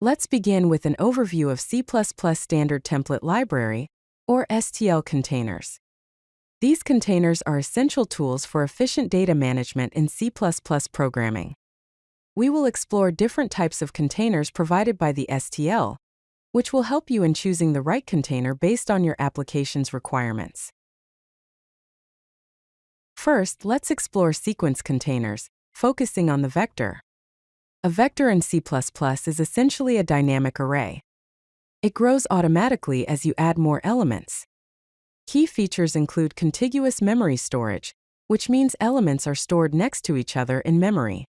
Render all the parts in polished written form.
Let's begin with an overview of C++ Standard Template Library, or STL containers. These containers are essential tools for efficient data management in C++ programming. We will explore different types of containers provided by the STL, which will help you in choosing the right container based on your application's requirements. First, let's explore sequence containers, focusing on the vector. A vector in C++ is essentially a dynamic array. It grows automatically as you add more elements. Key features include contiguous memory storage, which means elements are stored next to each other in memory.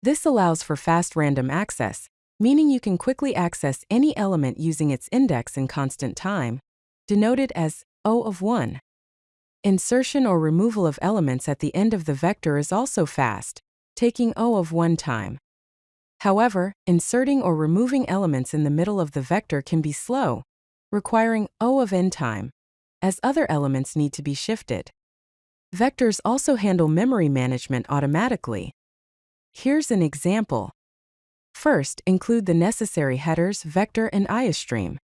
This allows for fast random access, meaning you can quickly access any element using its index in constant time, denoted as O of 1. Insertion or removal of elements at the end of the vector is also fast, taking O of 1 time. However, inserting or removing elements in the middle of the vector can be slow, requiring O of n time, as other elements need to be shifted. Vectors also handle memory management automatically. Here's an example. First, include the necessary headers, vector, and iostream.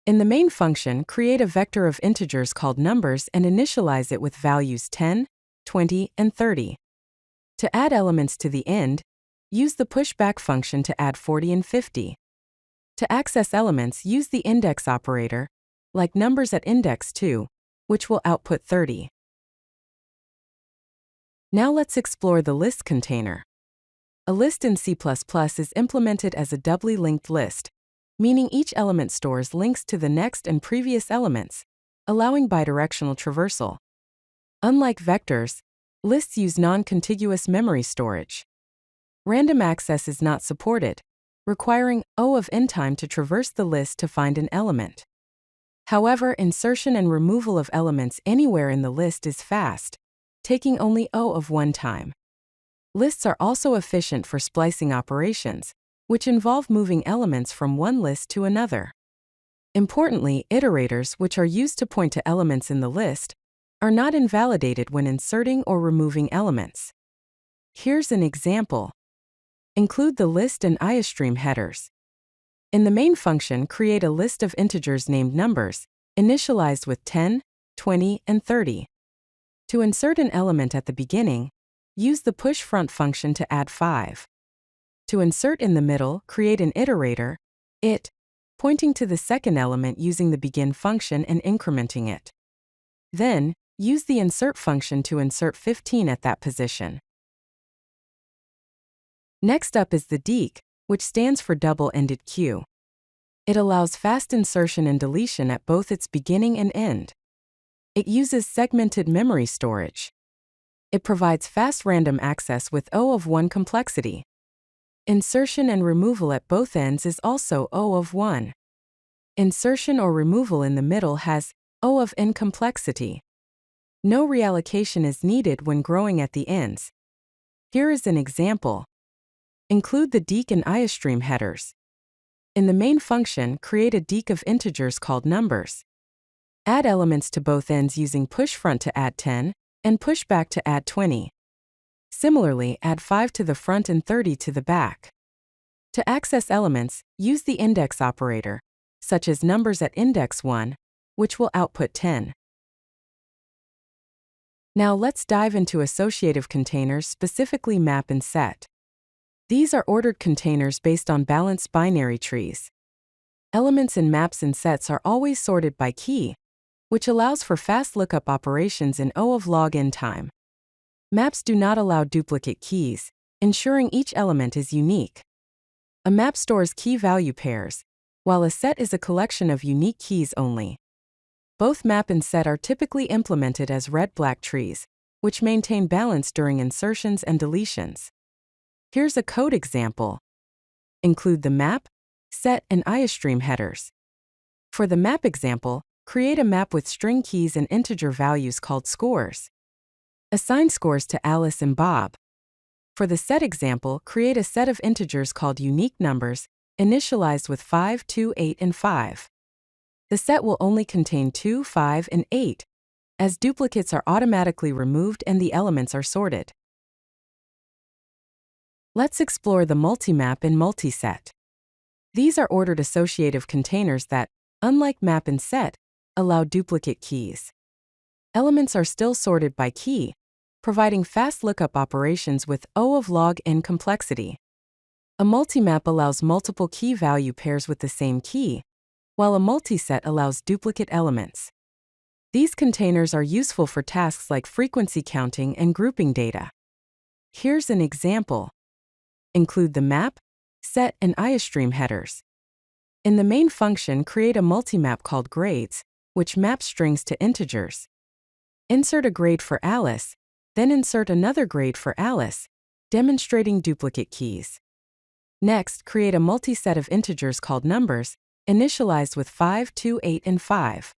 In the main function, create a vector of integers called numbers and initialize it with values 10, 20, and 30. To add elements to the end, use the pushback function to add 40 and 50. To access elements, use the index operator, like numbers at index 2, which will output 30. Now let's explore the list container. A list in C++ is implemented as a doubly linked list, meaning each element stores links to the next and previous elements, allowing bidirectional traversal. Unlike vectors, lists use non-contiguous memory storage. Random access is not supported, requiring O of n time to traverse the list to find an element. However, insertion and removal of elements anywhere in the list is fast, taking only O of 1 time. Lists are also efficient for splicing operations, which involve moving elements from one list to another. Importantly, iterators, which are used to point to elements in the list, are not invalidated when inserting or removing elements. Here's an example. Include the list and iostream headers. In the main function, create a list of integers named numbers, initialized with 10, 20, and 30. To insert an element at the beginning, use the push front function to add 5. To insert in the middle, create an iterator, it, pointing to the second element using the begin function and incrementing it. Then, use the insert function to insert 15 at that position. Next up is the Deque, which stands for double-ended queue. It allows fast insertion and deletion at both its beginning and end. It uses segmented memory storage. It provides fast random access with O of 1 complexity. Insertion and removal at both ends is also O of 1. Insertion or removal in the middle has O of n complexity. No reallocation is needed when growing at the ends. Here is an example. Include the Deque and iostream headers. In the main function, create a Deque of integers called numbers. Add elements to both ends using push front to add 10, and push back to add 20. Similarly, add 5 to the front and 30 to the back. To access elements, use the index operator, such as numbers at index 1, which will output 10. Now let's dive into associative containers, specifically map and set. These are ordered containers based on balanced binary trees. Elements in maps and sets are always sorted by key, which allows for fast lookup operations in O of log n time. Maps do not allow duplicate keys, ensuring each element is unique. A map stores key-value pairs, while a set is a collection of unique keys only. Both map and set are typically implemented as red-black trees, which maintain balance during insertions and deletions. Here's a code example. Include the map, set, and iostream headers. For the map example, create a map with string keys and integer values called scores. Assign scores to Alice and Bob. For the set example, create a set of integers called unique numbers, initialized with 5, 2, 8, and 5. The set will only contain 2, 5, and 8, as duplicates are automatically removed and the elements are sorted. Let's explore the multimap and multiset. These are ordered associative containers that, unlike map and set, allow duplicate keys. Elements are still sorted by key, providing fast lookup operations with O of log n complexity. A multimap allows multiple key value pairs with the same key, while a multiset allows duplicate elements. These containers are useful for tasks like frequency counting and grouping data. Here's an example. Include the map, set, and IOStream headers. In the main function, create a multimap called grades, which maps strings to integers. Insert a grade for Alice, then insert another grade for Alice, demonstrating duplicate keys. Next, create a multiset of integers called numbers, initialized with 5, 2, 8, and 5.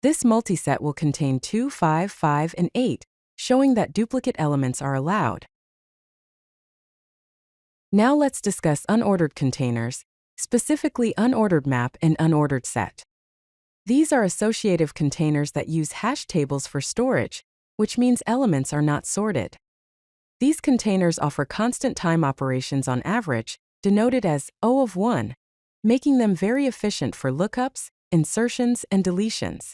This multiset will contain 2, 5, 5, and 8, showing that duplicate elements are allowed. Now let's discuss unordered containers, specifically unordered map and unordered set. These are associative containers that use hash tables for storage, which means elements are not sorted. These containers offer constant time operations on average, denoted as O of 1, making them very efficient for lookups, insertions, and deletions.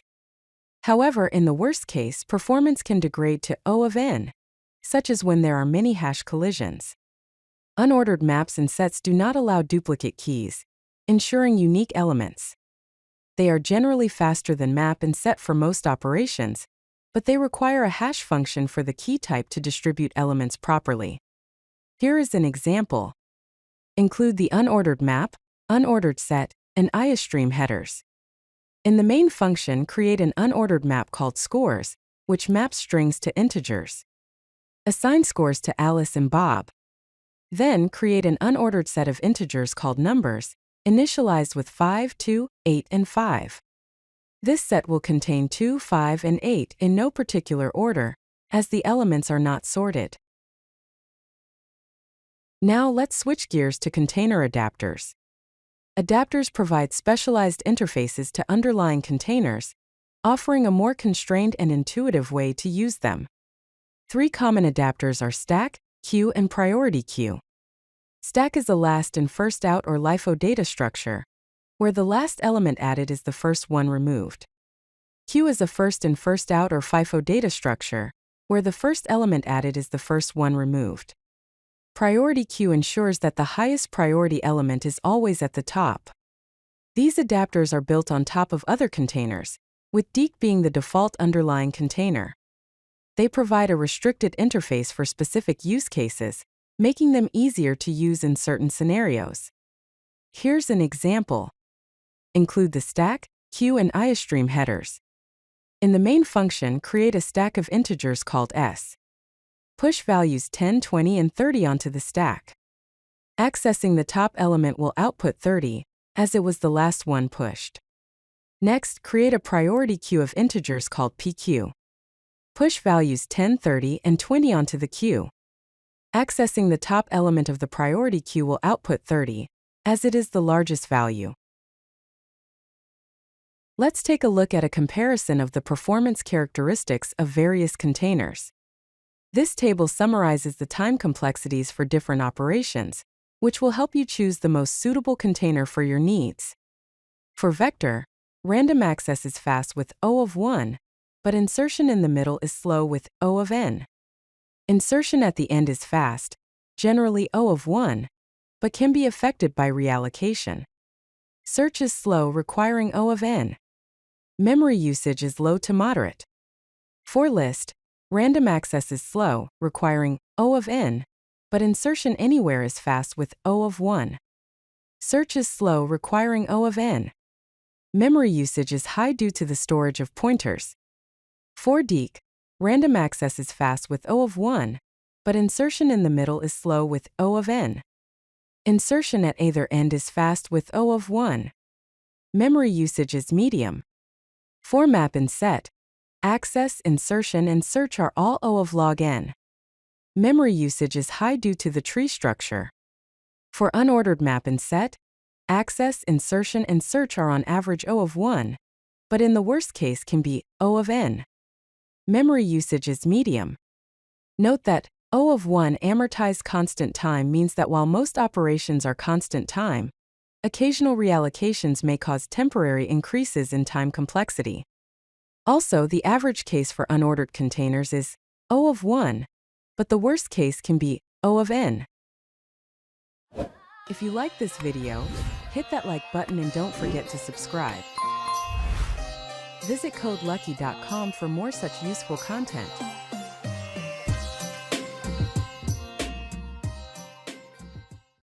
However, in the worst case, performance can degrade to O of n, such as when there are many hash collisions. Unordered maps and sets do not allow duplicate keys, ensuring unique elements. They are generally faster than map and set for most operations, but they require a hash function for the key type to distribute elements properly. Here is an example. Include the unordered map, unordered set, and IOStream headers. In the main function, create an unordered map called scores, which maps strings to integers. Assign scores to Alice and Bob. Then create an unordered set of integers called numbers, initialized with 5, 2, 8, and 5. This set will contain 2, 5, and 8 in no particular order, as the elements are not sorted. Now let's switch gears to container adapters. Adapters provide specialized interfaces to underlying containers, offering a more constrained and intuitive way to use them. 3 common adapters are stack, queue, and priority queue. Stack is a last in first out or LIFO data structure, where the last element added is the first one removed. Queue is a first in first out or FIFO data structure, where the first element added is the first one removed. Priority queue ensures that the highest priority element is always at the top. These adapters are built on top of other containers, with Deque being the default underlying container. They provide a restricted interface for specific use cases, making them easier to use in certain scenarios. Here's an example. Include the stack, queue, and IOStream headers. In the main function, create a stack of integers called S. Push values 10, 20, and 30 onto the stack. Accessing the top element will output 30, as it was the last one pushed. Next, create a priority queue of integers called PQ. Push values 10, 30, and 20 onto the queue. Accessing the top element of the priority queue will output 30, as it is the largest value. Let's take a look at a comparison of the performance characteristics of various containers. This table summarizes the time complexities for different operations, which will help you choose the most suitable container for your needs. For vector, random access is fast with O of 1, but insertion in the middle is slow with O of n. Insertion at the end is fast, generally O of 1, but can be affected by reallocation. Search is slow, requiring O of n. Memory usage is low to moderate. For list, random access is slow, requiring O of n, but insertion anywhere is fast with O of 1. Search is slow, requiring O of n. Memory usage is high due to the storage of pointers. For Deque, random access is fast with O of 1, but insertion in the middle is slow with O of n. Insertion at either end is fast with O of 1. Memory usage is medium. For map and set, access, insertion, and search are all O of log n. Memory usage is high due to the tree structure. For unordered map and set, access, insertion, and search are on average O of 1, but in the worst case can be O of n. Memory usage is medium. Note that O of 1 amortized constant time means that while most operations are constant time, Occasional reallocations may cause temporary increases in time complexity. Also, the average case for unordered containers is O of 1, but the worst case can be O of n. If you like this video, hit that like button and don't forget to subscribe. Visit CodeLucky.com for more such useful content.